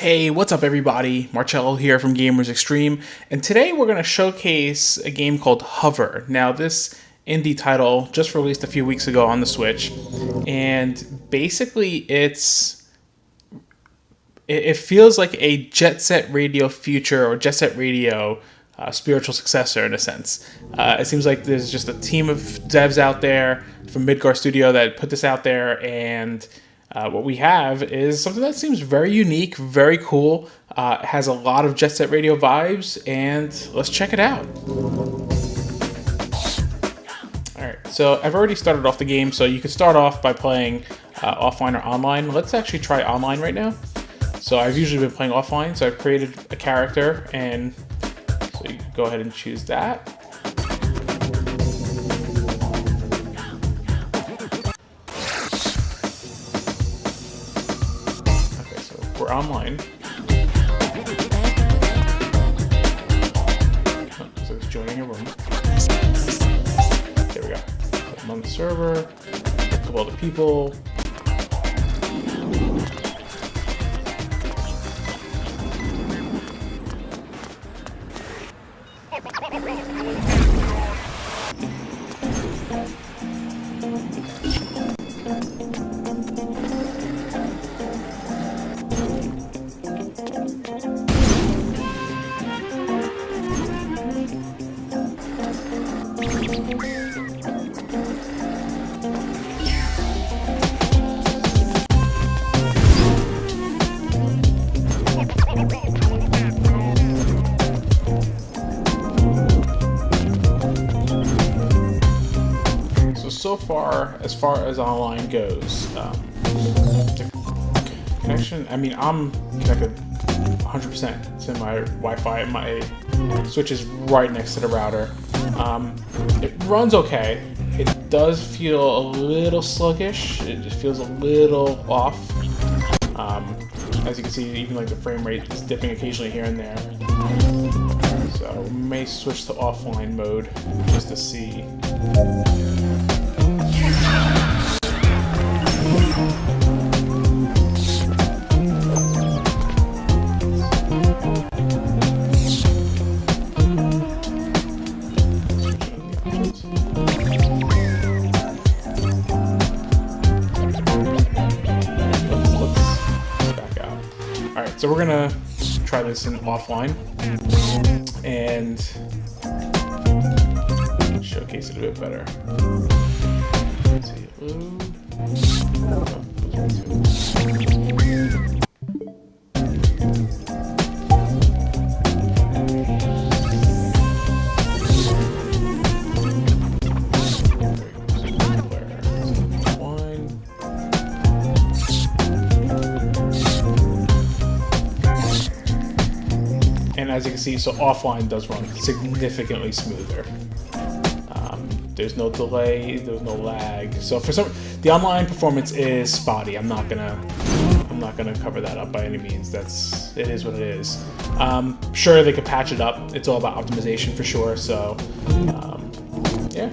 Hey, what's up everybody? Marcello here from Xtreme, and today we're going to showcase a game called Hover. Now this indie title just released a few weeks ago on the Switch, and basically it feels like a Jet Set Radio future or Jet Set Radio spiritual successor in a sense. It seems like there's just a team of devs out there from Midgar Studio that put this out there, and what we have is something that seems very unique, very cool, has a lot of Jet Set Radio vibes, and let's check it out. Alright, so I've already started off the game, so you can start off by playing offline or online. Let's actually try online right now. So I've usually been playing offline, so I've created a character, and so you can go ahead and choose that. We're online. So it's joining a room. There we go. I'm on the server. A couple other people. So far as online goes, the connection, I mean, I'm connected 100% to my Wi-Fi. My Switch is right next to the router. It runs okay. It does feel a little sluggish. It just feels a little off. As you can see, even like the frame rate is dipping occasionally here and there. So we may switch to offline mode just to see. So we're gonna try this in offline and showcase it a bit better. Let's see, load. And as you can see, so offline does run significantly smoother. There's no delay, there's no lag. So for some, the online performance is spotty. I'm not gonna cover that up by any means. It is what it is. Sure, they could patch it up. It's all about optimization for sure. So yeah.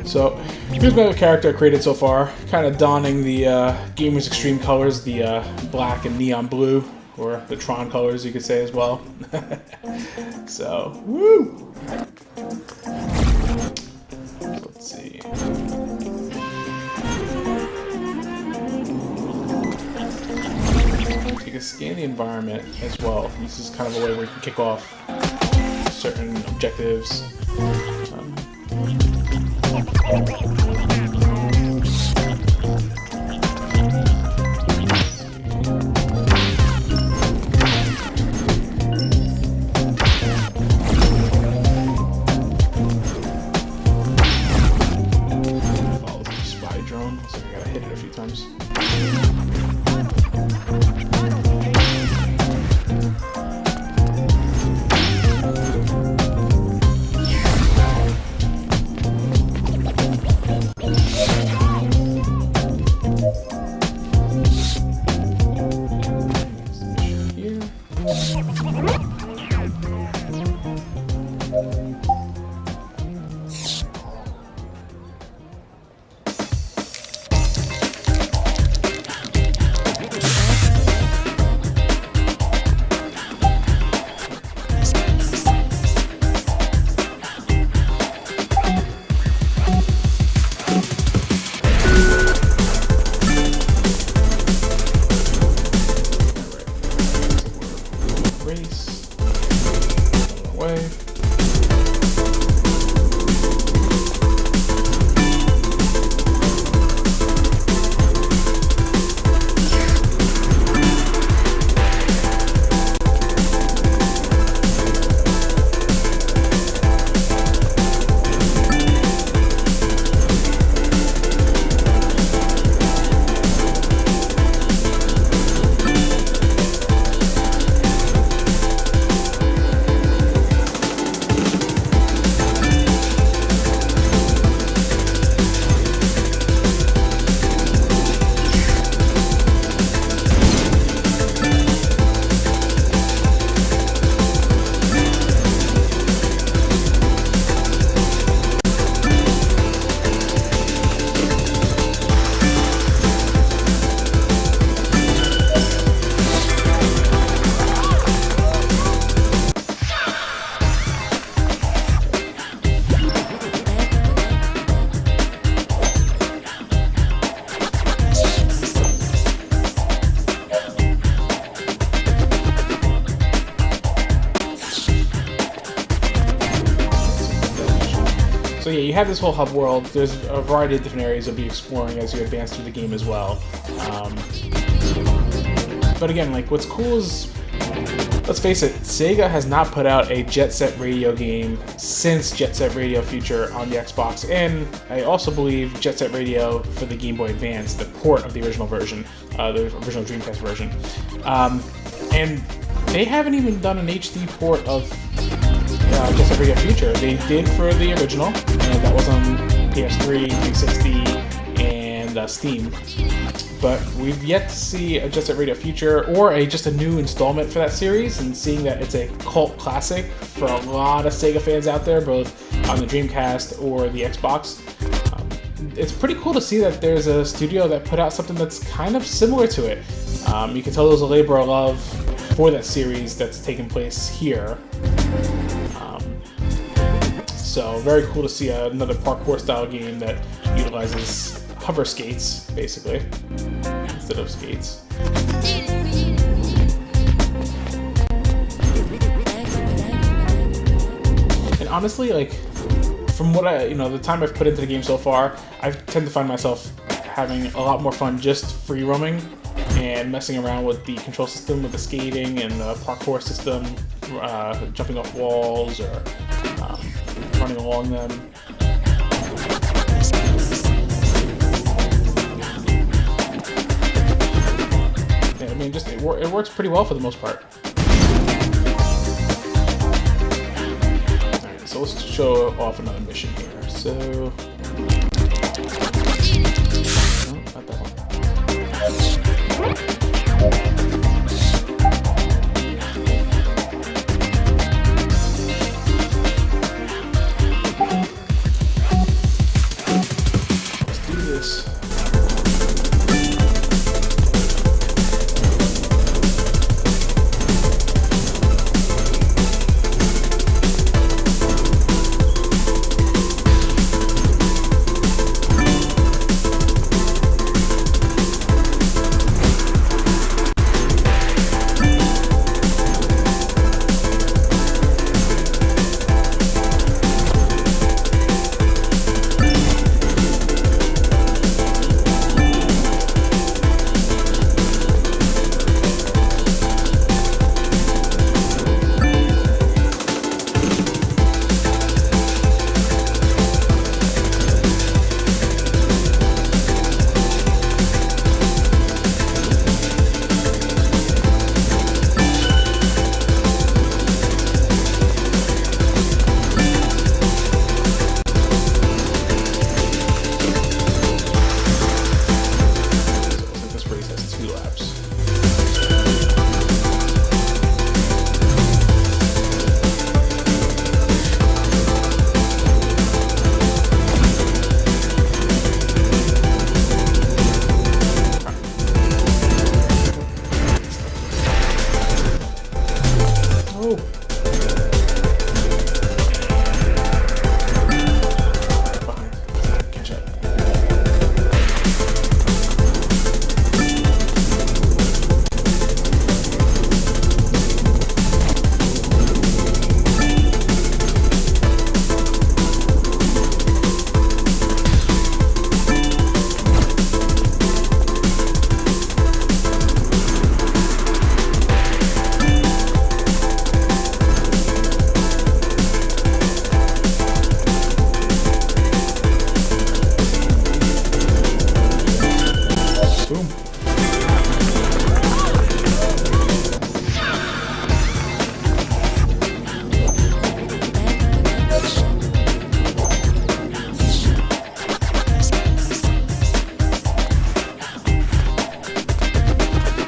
So here's my character I created so far, kind of donning the Gamers Xtreme colors, the black and neon blue, or the Tron colors, you could say as well. So, woo! Let's see. You can scan the environment as well. This is kind of a way where you can kick off certain objectives. So I gotta hit it a few times. you have this whole hub world. There's a variety of different areas you'll be exploring as you advance through the game as well. But again, like, what's cool is, let's face it, Sega has not put out a Jet Set Radio game since Jet Set Radio Future on the Xbox, and I also believe Jet Set Radio for the Game Boy Advance, the port of the original version, the original Dreamcast version. And they haven't even done an HD port of Jet Set Radio Future. They did for the original, and that was on PS3, 360, and Steam. But we've yet to see a Jet Set Radio Future or just a new installment for that series, and seeing that it's a cult classic for a lot of Sega fans out there, both on the Dreamcast or the Xbox. It's pretty cool to see that there's a studio that put out something that's kind of similar to it. You can tell there's a labor of love for that series that's taking place here. So very cool to see another parkour style game that utilizes hover skates, basically, instead of skates. And honestly, like, from what the time I've put into the game so far, I tend to find myself having a lot more fun just free roaming and messing around with the control system, with the skating and the parkour system, jumping off walls or running along them. I mean, just it works pretty well for the most part. Alright, so let's show off another mission here. So, no, not that one. Let's do this.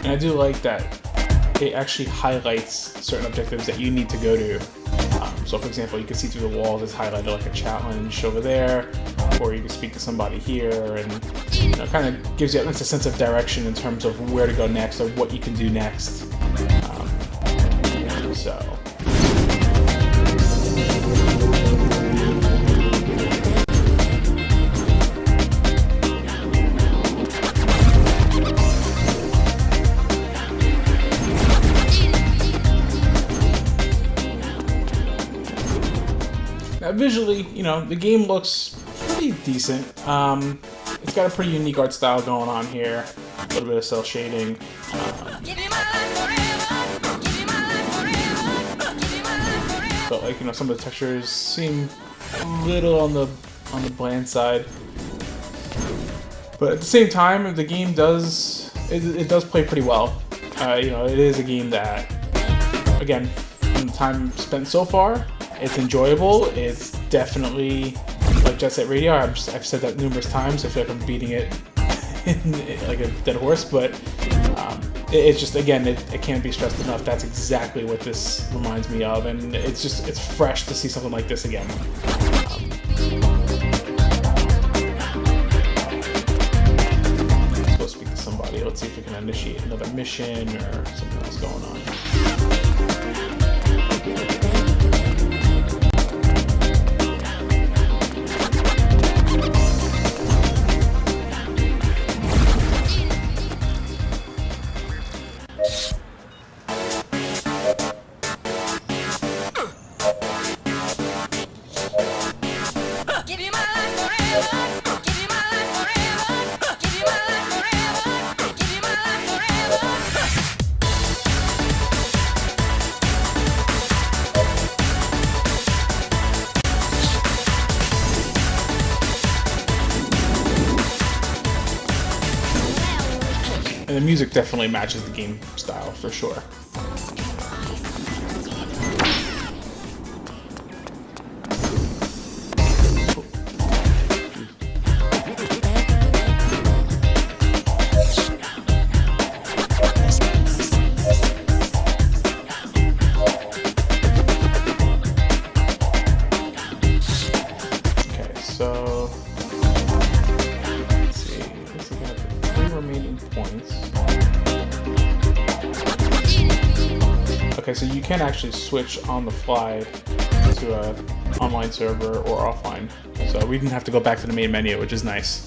And I do like that it actually highlights certain objectives that you need to go to. So for example, you can see through the walls, it's highlighted like a challenge over there, or you can speak to somebody here, and kind of gives you a sense of direction in terms of where to go next or what you can do next. Now visually, the game looks pretty decent. It's got a pretty unique art style going on here. A little bit of cell shading. But like, you know, some of the textures seem a little on the bland side. But at the same time, the game does play pretty well. You know, it is a game that, again, from the time spent so far, it's enjoyable. It's definitely like Jet Set Radio. I've said that numerous times. I feel like I'm beating it like a dead horse, but it's just, again, it can't be stressed enough. That's exactly what this reminds me of, and it's fresh to see something like this again. Let's go speak to somebody. Let's see if we can initiate another mission or something else going on. And the music definitely matches the game style for sure. Okay, so let's see. Looks like I have 3 remaining points. Okay, so you can actually switch on the fly to an online server or offline. So we didn't have to go back to the main menu, which is nice.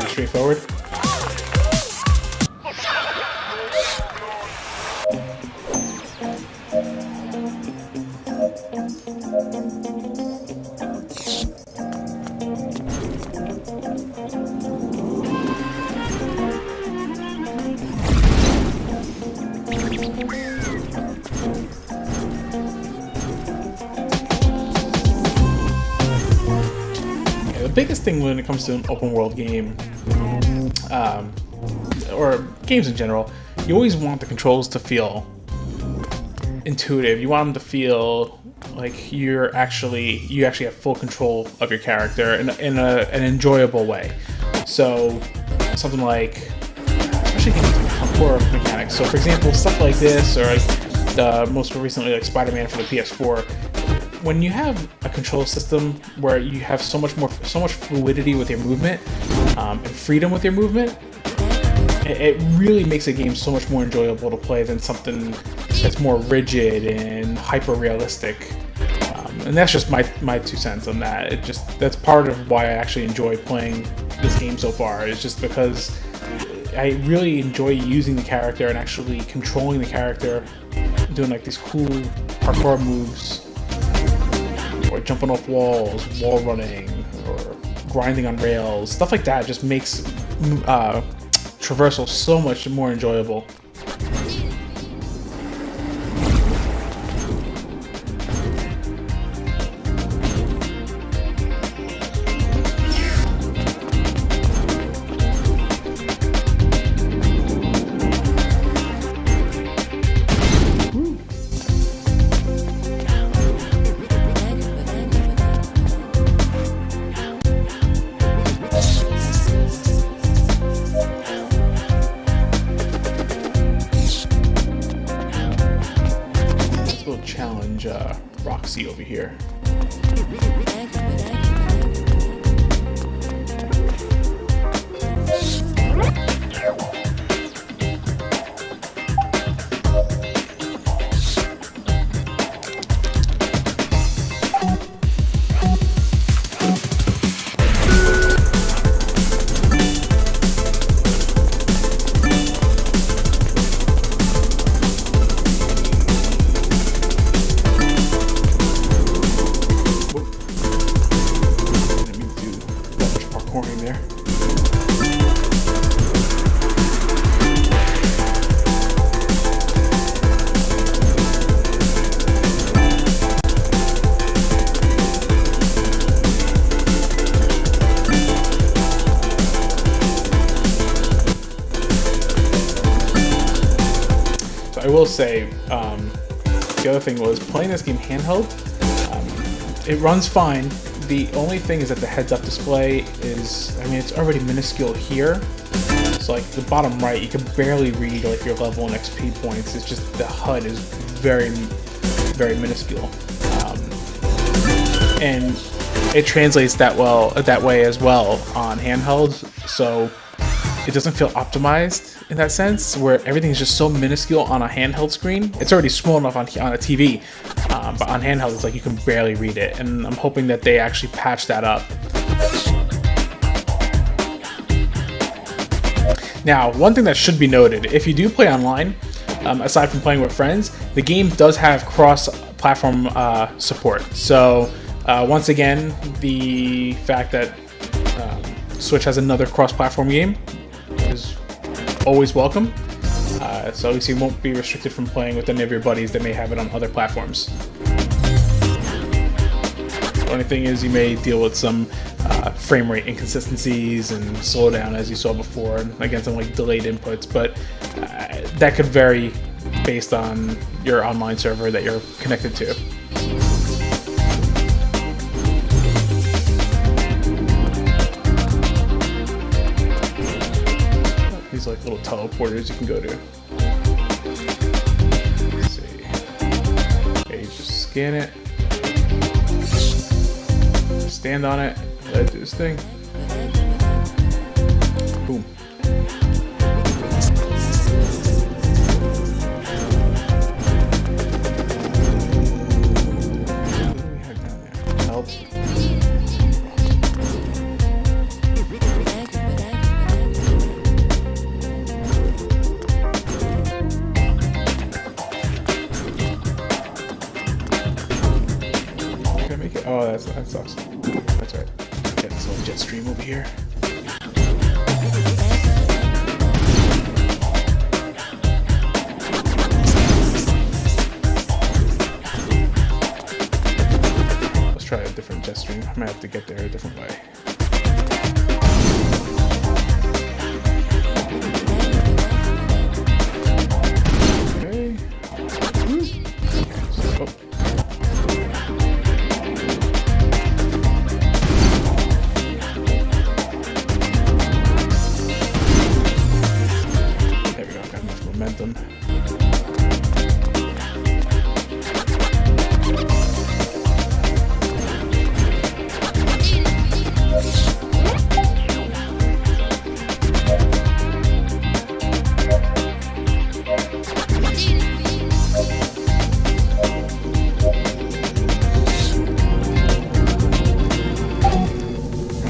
Straightforward. The biggest thing when it comes to an open world game, or games in general, you always want the controls to feel intuitive. You want them to feel like you actually have full control of your character in an enjoyable way. So something like, especially games with core mechanics. So for example, stuff like this, or most recently like Spider-Man for the PS4. When you have a control system where you have so much fluidity with your movement and freedom with your movement, it really makes a game so much more enjoyable to play than something that's more rigid and hyper realistic. And that's just my 2 cents on that. That's part of why I actually enjoy playing this game so far. It's just because I really enjoy using the character and actually controlling the character, doing like these cool parkour moves, or jumping off walls, wall running, or grinding on rails. Stuff like that just makes Traversal so much more enjoyable. see over here. There. So I will say, the other thing was playing this game handheld. It runs fine. The only thing is that the heads-up display is, I mean, it's already minuscule here. So like the bottom right, you can barely read like your level and XP points. It's just the HUD is very, very minuscule, and it translates that way as well on handheld. So it doesn't feel optimized in that sense, where everything is just so minuscule on a handheld screen. It's already small enough on a TV, but on handheld it's like you can barely read it, and I'm hoping that they actually patch that up. Now, one thing that should be noted, if you do play online, aside from playing with friends, the game does have cross-platform support. So once again, the fact that Switch has another cross-platform game is always welcome. So at least you won't be restricted from playing with any of your buddies that may have it on other platforms. The only thing is you may deal with some frame rate inconsistencies and slowdown, as you saw before, and again some like delayed inputs, but that could vary based on your online server that you're connected to. These like little teleporters you can go to. Let's see. Okay, you just scan it, stand on it, let it do this thing. Boom. What do we have down there? Help. Oh, that sucks. That's right. Get this little Xtreme over here. Let's try a different Xtreme. I might have to get there a different way. Okay. Oh. Momentum.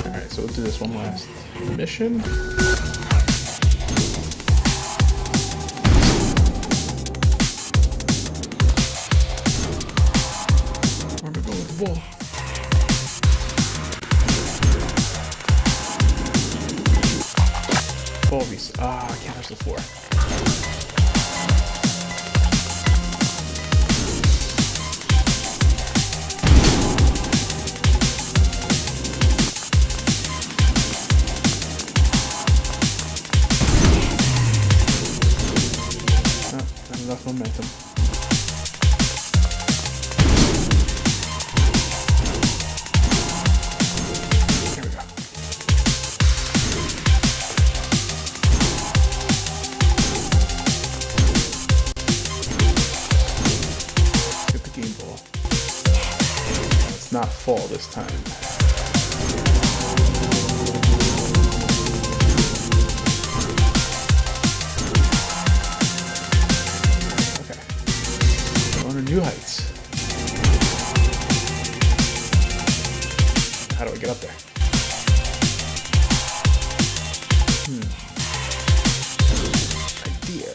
Alright, so we'll do this one last mission. Wall. Bulbies. Ah, I can't touch the floor. Not enough momentum. Game ball. fall this time. Okay. Going to new heights. How do I get up there? Idea.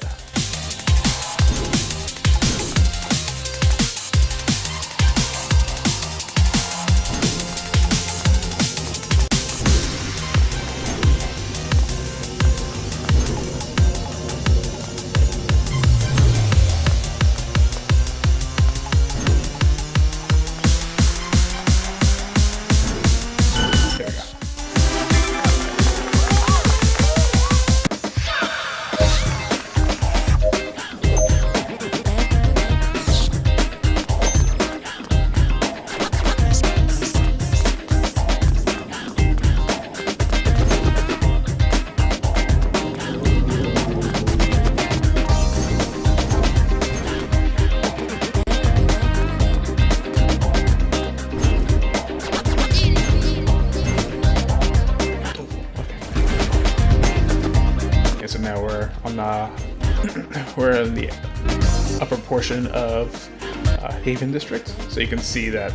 So now we're on we're in the upper portion of Haven District, so you can see that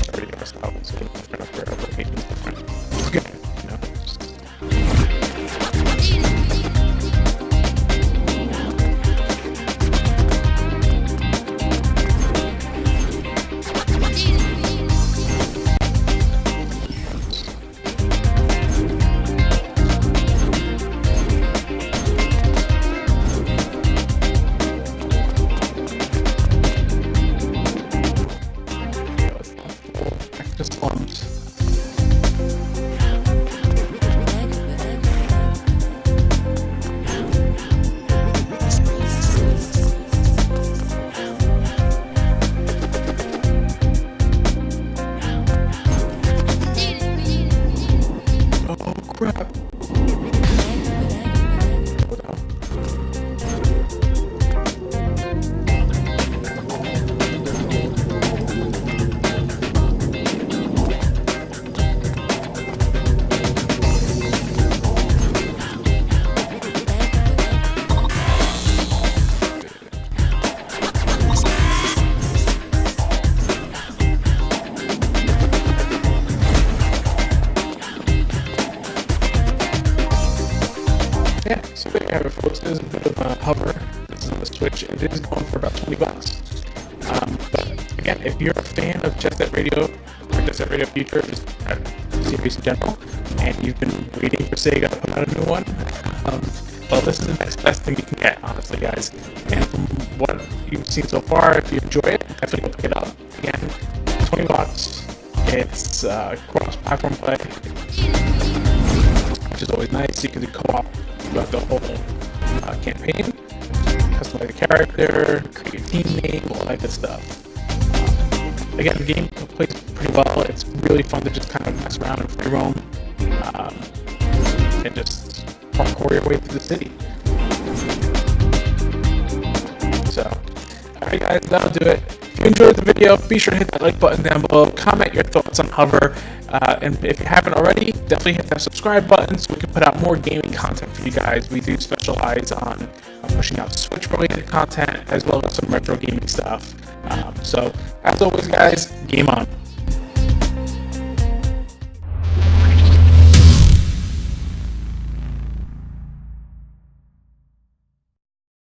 already pressed out. So where upper Haven's different. It's good, you know. Slums. Oh crap. Yeah, so there you have it, folks. There's a bit of a hover. This is on the Switch, and it is going for about $20. But again, if you're a fan of Jet Set Radio, or Jet Set Radio Future, just series in general, and you've been waiting for Sega to put out a new one, well, this is the next best thing you can get, honestly, guys. And from what you've seen so far, if you enjoy it, definitely go pick it up. Again, $20. It's cross-platform play, which is always nice. You can do co-op throughout the whole campaign, customize a character, create a team name, all that good stuff. Again, the game plays pretty well. It's really fun to just kind of mess around and free roam and just parkour your way through the city. So, alright guys, that'll do it. If you enjoyed the video, be sure to hit that like button down below, comment your thoughts on Hover, and if you haven't already, definitely hit that subscribe button so we can put out more gaming content for you guys. We do specialize on pushing out Switch related content as well as some retro gaming stuff. So, as always guys, game on.